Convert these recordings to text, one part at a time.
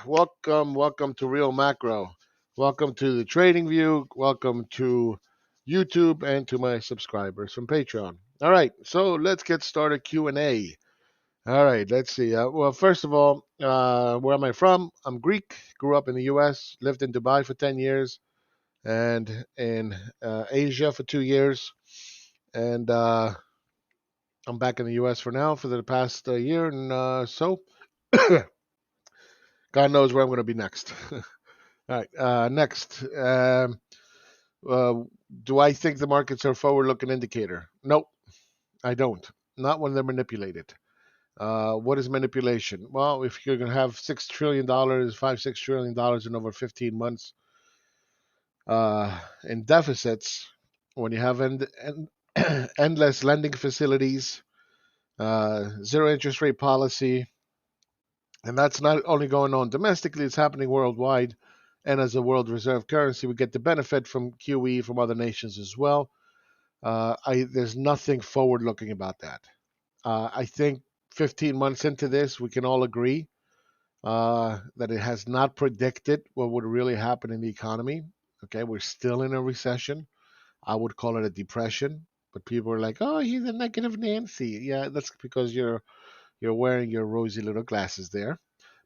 welcome to Real Macro. Welcome to the Trading View. Welcome to YouTube and to my subscribers from Patreon. All right, so let's get started Q&A. All right, let's see. Well, first of all, where am I from? I'm Greek. Grew up in the U.S. Lived in Dubai for 10 years and in Asia for 2 years. And I'm back in the U.S. for now for the past year and so. God knows where I'm going to be next. All right, next. Uh, do I think the markets are a forward-looking indicator? Nope, I don't. Not when they're manipulated. What is manipulation? Well, if you're going to have $6 trillion, $6 trillion in over 15 months in deficits, when you have endless lending facilities, zero interest rate policy, and that's not only going on domestically, it's happening worldwide. And as a world reserve currency, we get the benefit from QE from other nations as well. There's nothing forward looking about that. I think 15 months into this, we can all agree that it has not predicted what would really happen in the economy. Okay, we're still in a recession. I would call it a depression, but people are like, "Oh, he's a negative Nancy." Yeah, that's because you're wearing your rosy little glasses there.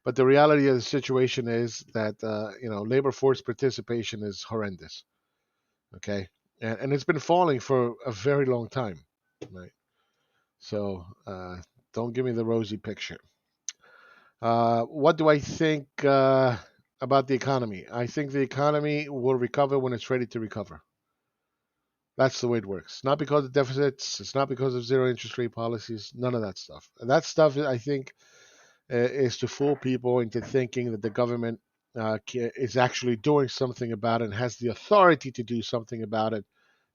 But the reality of the situation is that labor force participation is horrendous. Okay, and it's been falling for a very long time, right? So don't give me the rosy picture. What do I think about the economy? I think the economy will recover when it's ready to recover. That's the way it works. Not because of deficits. It's not because of zero interest rate policies. None of that stuff. That stuff, I think, is to fool people into thinking that the government is actually doing something about it and has the authority to do something about it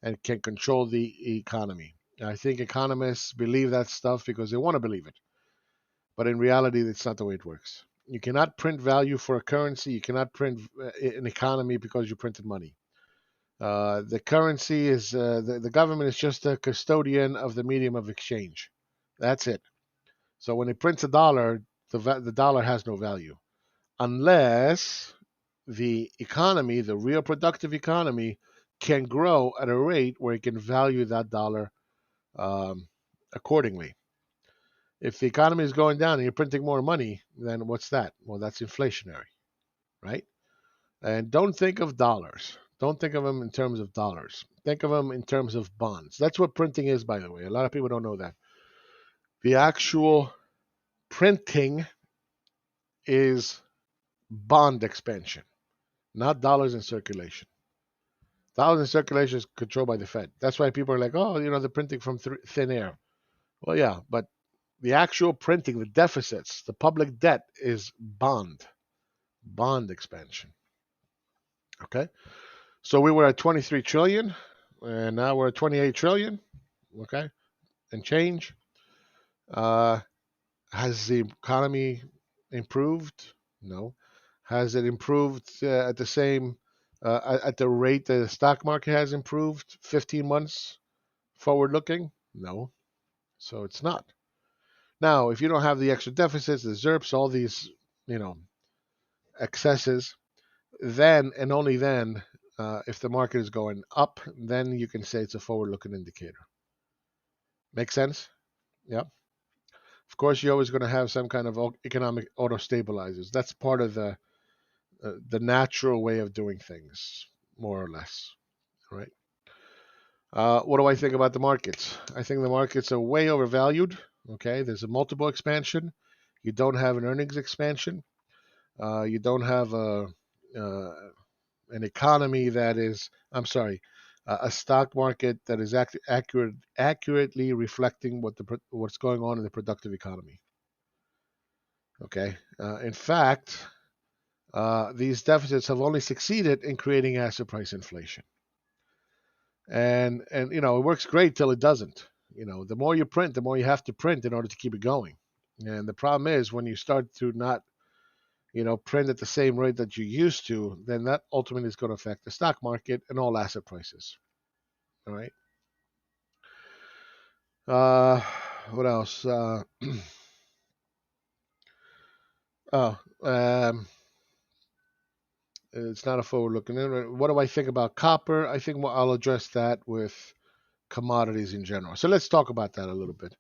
and can control the economy. I think economists believe that stuff because they want to believe it. But in reality, that's not the way it works. You cannot print value for a currency. You cannot print an economy because you printed money. The currency is the government is just a custodian of the medium of exchange. That's it. So when it prints a dollar, the dollar has no value unless the economy, the real productive economy, can grow at a rate where it can value that dollar um, accordingly. If the economy is going down and you're printing more money, then what's that? Well, that's inflationary, right? And don't think of dollars. Don't think of them in terms of dollars. Think of them in terms of bonds. That's what printing is, by the way. A lot of people don't know that. The actual printing is bond expansion, not dollars in circulation. Dollars in circulation is controlled by the Fed. That's why people are like, oh, they're printing from thin air. Well, yeah, but the actual printing, the deficits, the public debt is bond expansion. Okay, so we were at 23 trillion, and now we're at 28 trillion. Okay, and change. Uh, has the economy improved? No. Has it improved at the same at the rate the stock market has improved 15 months forward looking? No. So it's not. Now, if you don't have the extra deficits, the ZERPs, all these, you know, excesses, then and only then, if the market is going up, then you can say it's a forward-looking indicator. Make sense? Yeah. Of course, you're always going to have some kind of economic auto stabilizers. That's part of the natural way of doing things, more or less. Right? What do I think about the markets? I think the markets are way overvalued. Okay, there's a multiple expansion. You don't have an earnings expansion. You don't have uh, an economy that is, I'm sorry, a stock market that is accurately reflecting what's going on in the productive economy. Okay, in fact, these deficits have only succeeded in creating asset price inflation, and it works great till it doesn't. The more you print, the more you have to print in order to keep it going. And the problem is when you start to not print at the same rate that you used to, then that ultimately is going to affect the stock market and all asset prices. All right. Uh, what else? Oh, it's not a forward-looking. What do I think about copper? I think I'll address that with commodities in general. So let's talk about that a little bit.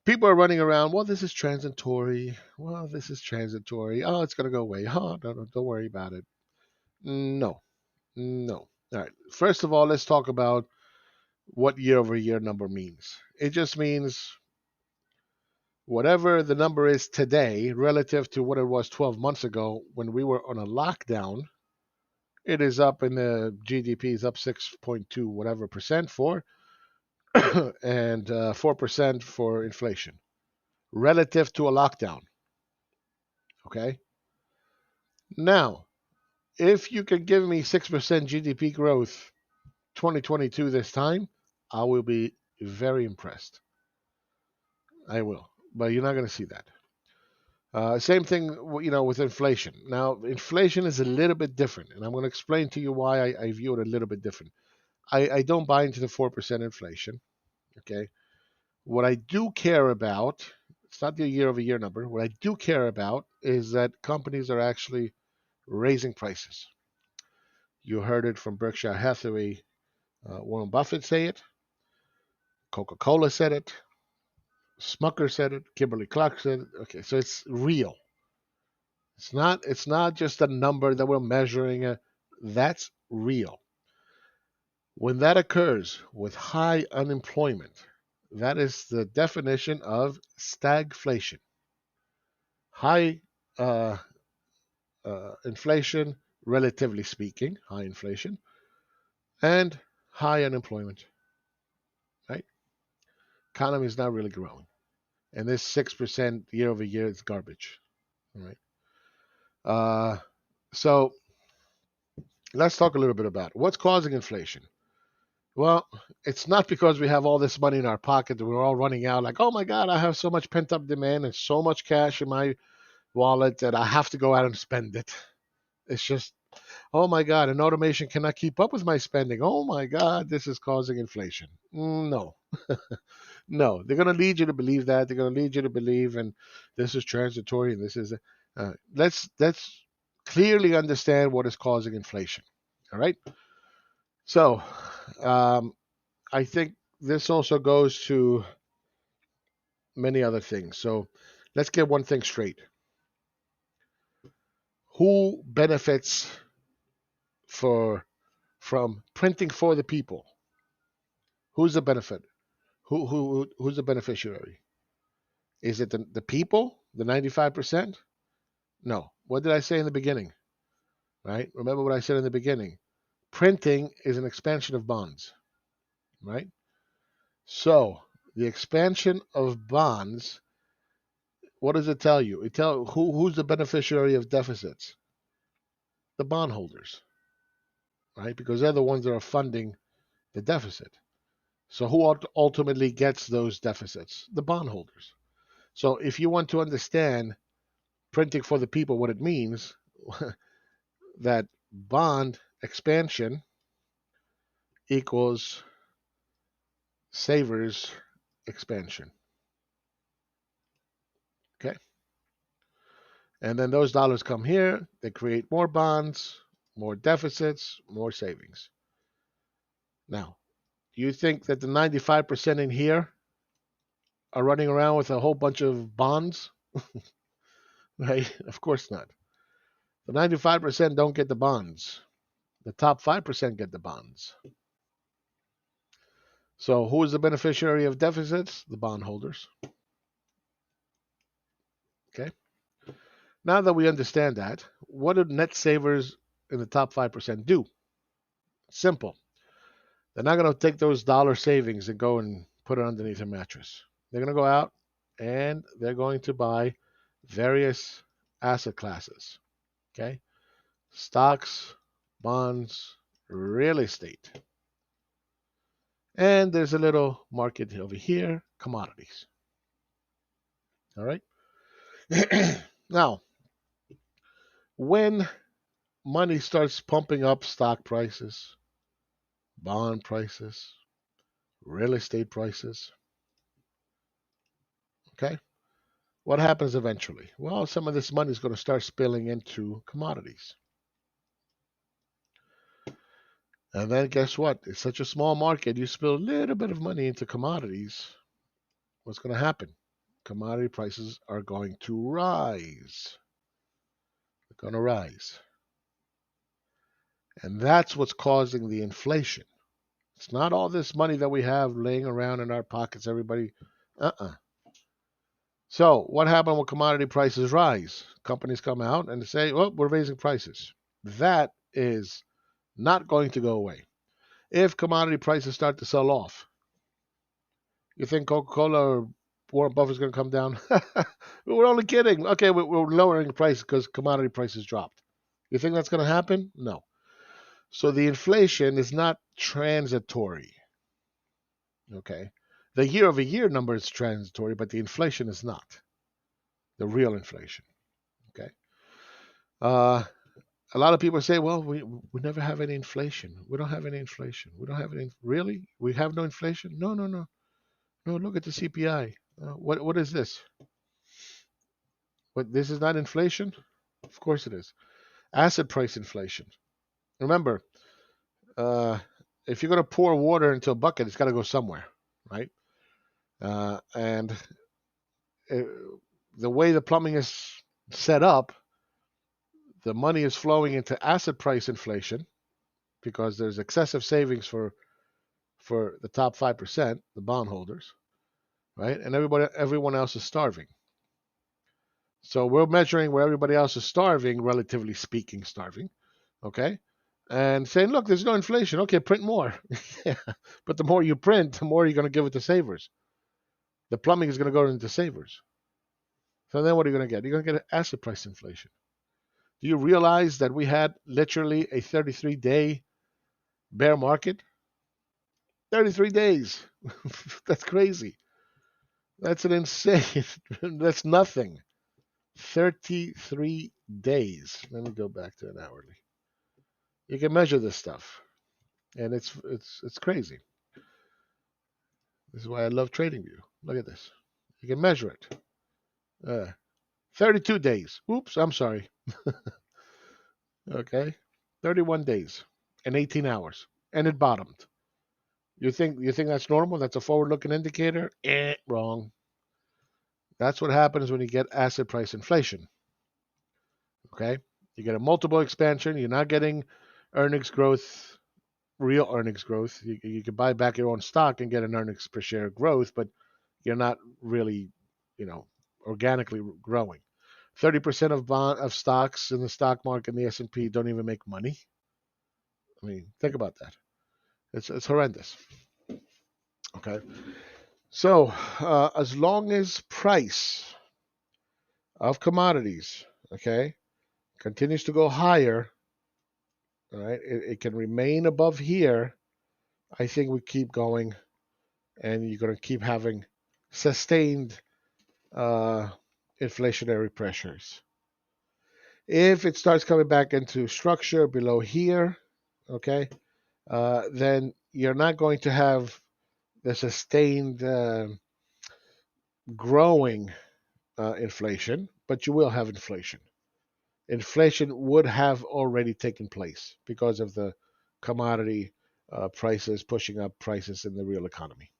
People are running around. Well, this is transitory. Well, this is transitory. Oh, it's going to go away. Oh, no, don't worry about it. No, no. All right. First of all, let's talk about what year-over-year number means. It just means whatever the number is today relative to what it was 12 months ago when we were on a lockdown. It is up in the GDP is up 6.2 whatever percent for and 4% for inflation relative to a lockdown. Okay. Now, if you could give me 6% GDP growth 2022 this time, I will be very impressed. I will, but you're not going to see that. Same thing, with inflation. Now, inflation is a little bit different, and I'm going to explain to you why I view it a little bit different. I don't buy into the 4% inflation. Okay. What I do care about, it's not the year-over-year number. What I do care about is that companies are actually raising prices. You heard it from Berkshire Hathaway, Warren Buffett say it, Coca-Cola said it, Smucker said it, Kimberly Clark said it. Okay, so it's real. It's not just a number that we're measuring. That's real. When that occurs with high unemployment, that is the definition of stagflation. High uh, inflation, relatively speaking, high inflation, and high unemployment. Right? Economy is not really growing, and this 6% year over year is garbage. All right. Uh, so let's talk a little bit about what's causing inflation. Well, it's not because we have all this money in our pocket that we're all running out like, oh my God, I have so much pent up demand and so much cash in my wallet that I have to go out and spend it. It's just, oh my God, and automation cannot keep up with my spending. Oh my God, this is causing inflation. No, no, they're going to lead you to believe that. They're going to lead you to believe, and this is transitory, and this is. Let's clearly understand what is causing inflation. All right. So, um, I think this also goes to many other things. So, let's get one thing straight. Who benefits for from printing for the people? Who's the benefit? Who's the beneficiary? Is it the people, the 95%? No. What did I say in the beginning? Right? Remember what I said in the beginning. Printing is an expansion of bonds, right? So the expansion of bonds, what does it tell you? It tell who's the beneficiary of deficits? The bondholders, right? Because they're the ones that are funding the deficit. So who ultimately gets those deficits? The bondholders. So if you want to understand printing for the people, what it means, that bond expansion equals savers expansion. Okay. And then those dollars come here, they create more bonds, more deficits, more savings. Now, do you think that the 95% in here are running around with a whole bunch of bonds? Right? Of course not. The 95% don't get the bonds. The top 5% get the bonds. So who is the beneficiary of deficits? The bondholders. Okay. Now that we understand that, what do net savers in the top 5% do? Simple. They're not going to take those dollar savings and go and put it underneath a mattress. They're going to go out and they're going to buy various asset classes. Okay. Stocks, bonds, real estate. And there's a little market over here, commodities. All right. Now, when money starts pumping up stock prices, bond prices, real estate prices, okay, what happens eventually? Well, some of this money is going to start spilling into commodities. And then guess what? It's such a small market. You spill a little bit of money into commodities. What's going to happen? Commodity prices are going to rise. They're going to rise. And that's what's causing the inflation. It's not all this money that we have laying around in our pockets, everybody. Uh-uh. So what happens when commodity prices rise? Companies come out and say, well, we're raising prices. That is not going to go away. If commodity prices start to sell off, you think Coca-Cola or Warren Buffett's going to come down? We're only kidding. Okay, we're lowering the price because commodity prices dropped. You think that's going to happen? No. So the inflation is not transitory. Okay. The year-over-year number is transitory, but the inflation is not. The real inflation. Okay. Uh, a lot of people say, well, we never have any inflation. We don't have any inflation. We don't have any. Really? We have no inflation? No, no, no. No, look at the CPI. What is this? What, this is not inflation? Of course it is. Asset price inflation. Remember, uh, if you're going to pour water into a bucket, it's got to go somewhere, right? And it, the way the plumbing is set up, the money is flowing into asset price inflation because there's excessive savings for the top 5%, the bondholders, right? And everyone else is starving. So we're measuring where everybody else is starving, relatively speaking, starving, okay? And saying, look, there's no inflation. Okay, print more. Yeah. But the more you print, the more you're going to give it to savers. The plumbing is going to go into savers. So then what are you going to get? You're going to get asset price inflation. Do you realize that we had literally a 33-day bear market? 33 days. That's crazy. That's an insane. That's nothing. 33 days. Let me go back to an hourly. You can measure this stuff, and it's crazy. This is why I love TradingView. Look at this. You can measure it. 32 days. Oops, I'm sorry. Okay, 31 days and 18 hours, and it bottomed. You think that's normal? That's a forward-looking indicator? Wrong. That's what happens when you get asset price inflation. Okay, you get a multiple expansion. You're not getting earnings growth, real earnings growth. You can buy back your own stock and get an earnings per share growth, but you're not really, you know, organically growing. 30% of stocks in the stock market in the S&P don't even make money. I mean, think about that. It's horrendous. Okay, so as long as price of commodities, okay, continues to go higher, all right, it can remain above here. I think we keep going, and you're going to keep having sustained uh, inflationary pressures. If it starts coming back into structure below here, okay, then you're not going to have the sustained growing inflation, but you will have inflation. Inflation would have already taken place because of the commodity prices pushing up prices in the real economy.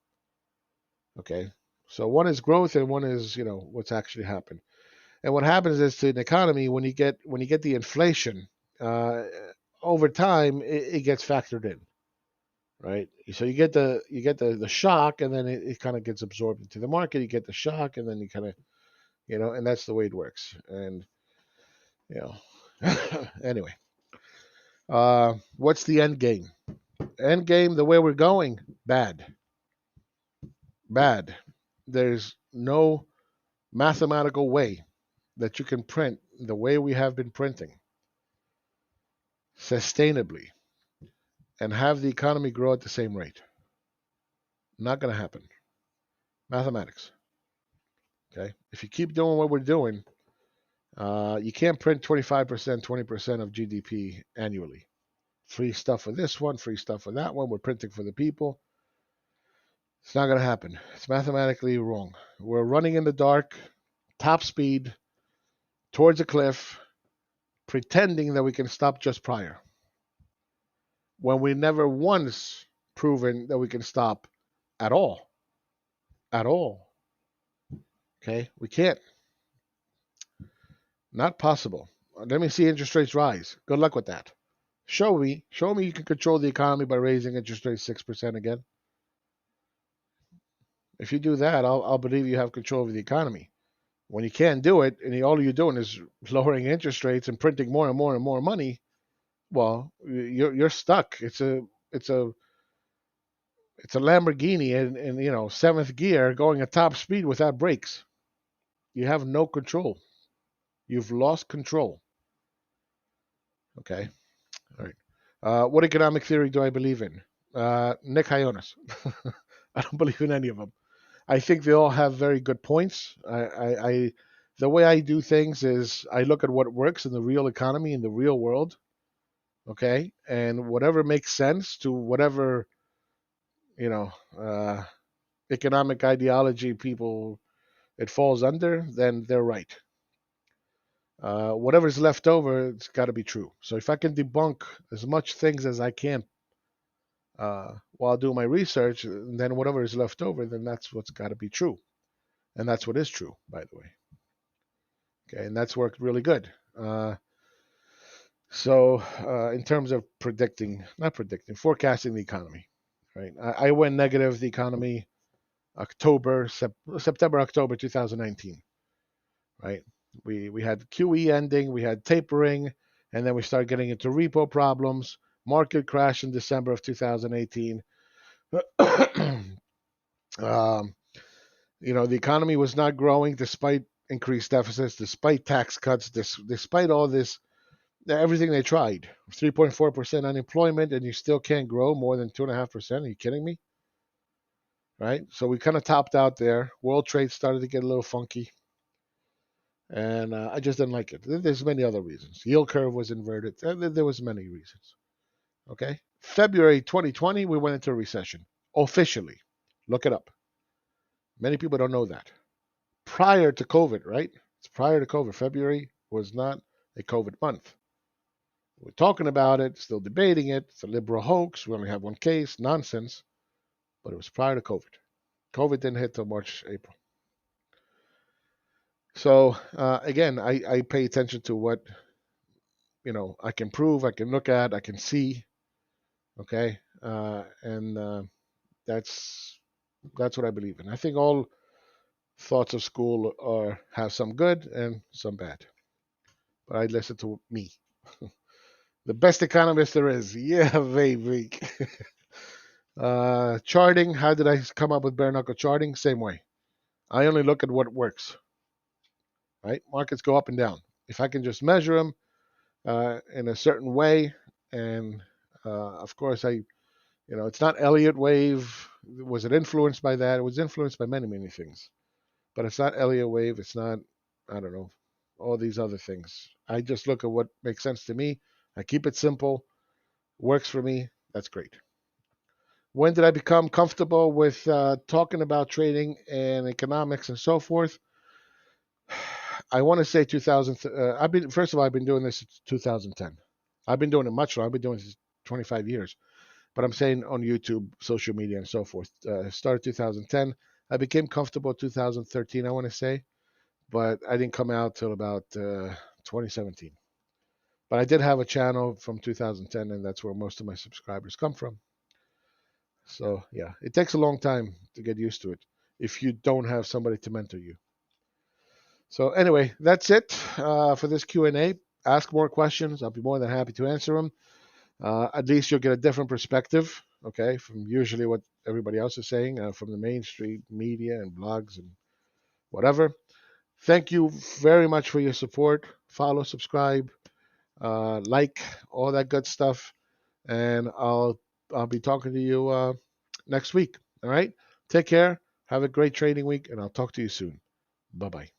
Okay, so one is growth and one is what's actually happened. And what happens is to an economy when you get the inflation uh, over time it gets factored in, right? So you get the shock and then it kind of gets absorbed into the market. You get the shock and then you kind of and that's the way it works. And you know anyway, what's the end game? End game, the way we're going, bad, bad. There's no mathematical way that you can print the way we have been printing sustainably and have the economy grow at the same rate. Not going to happen. Mathematics. Okay. If you keep doing what we're doing, you can't print 25%, 20% of GDP annually. Free stuff for this one, free stuff for that one. We're printing for the people. It's not going to happen. It's mathematically wrong. We're running in the dark, top speed, towards a cliff, pretending that we can stop just prior. when we never once proven that we can stop at all. At all. Okay? We can't. Not possible. Let me see interest rates rise. Good luck with that. Show me you can control the economy by raising interest rates 6% again. If you do that, I'll believe you have control over the economy. When you can't do it, and all you're doing is lowering interest rates and printing more and more and more money, well, you're stuck. It's a Lamborghini in seventh gear going at top speed without brakes. You have no control. You've lost control. Okay. All right. What economic theory do I believe in? Nick Hyonis. I don't believe in any of them. I think they all have very good points. The way I do things is I look at what works in the real economy, in the real world, okay, and whatever makes sense to whatever you know economic ideology people it falls under, then they're right. Whatever's left over, it's got to be true. So if I can debunk as much things as I can while doing my research, then whatever is left over, then that's what's got to be true, and that's what is true, by the way. Okay, and that's worked really good. In terms of not predicting, forecasting the economy, right? I went negative the economy September, October 2019, right? We had QE ending, we had tapering, and then we started getting into repo problems. Market crash in December of 2018. um, the economy was not growing despite increased deficits, despite tax cuts, despite all this, everything they tried. 3.4% unemployment, and you still can't grow more than 2.5%. Are you kidding me? Right? So we kind of topped out there. World trade started to get a little funky, and I just didn't like it. There's many other reasons. Yield curve was inverted. There was many reasons. Okay. February 2020, we went into a recession officially. Look it up. Many people don't know that. Prior to COVID, right? It's prior to COVID. February was not a COVID month. We're talking about it, still debating it. It's a liberal hoax. We only have one case. Nonsense. But it was prior to COVID. COVID didn't hit till March, April. So again, I pay attention to what I can prove, I can look at, I can see. Okay, and that's what I believe in. I think all thoughts of school have some good and some bad. But I listen to me. The best economist there is. Yeah, baby. Charting. How did I come up with bare knuckle charting? Same way. I only look at what works. Right? Markets go up and down. If I can just measure them in a certain way, and of course it's not Elliott wave. Was it influenced by that? It was influenced by many, many things. But it's not Elliott wave. It's not, I don't know, all these other things. I just look at what makes sense to me. I keep it simple. Works for me. That's great. When did I become comfortable with talking about trading and economics and so forth? I want to say 2000. First of all, I've been doing this since 2010. I've been doing it much longer. I've been doing this 25 years. But I'm saying on YouTube, social media, and so forth. Started 2010. I became comfortable 2013, I want to say, but I didn't come out till about 2017. But I did have a channel from 2010, and that's where most of my subscribers come from. So yeah, it takes a long time to get used to it if you don't have somebody to mentor you. So anyway, that's it for this Q&A. Ask more questions. I'll be more than happy to answer them. At least you'll get a different perspective, okay, from usually what everybody else is saying from the mainstream media and blogs and whatever. Thank you very much for your support. Follow, subscribe, like, all that good stuff, and I'll be talking to you next week. All right, take care. Have a great trading week, and I'll talk to you soon. Bye bye.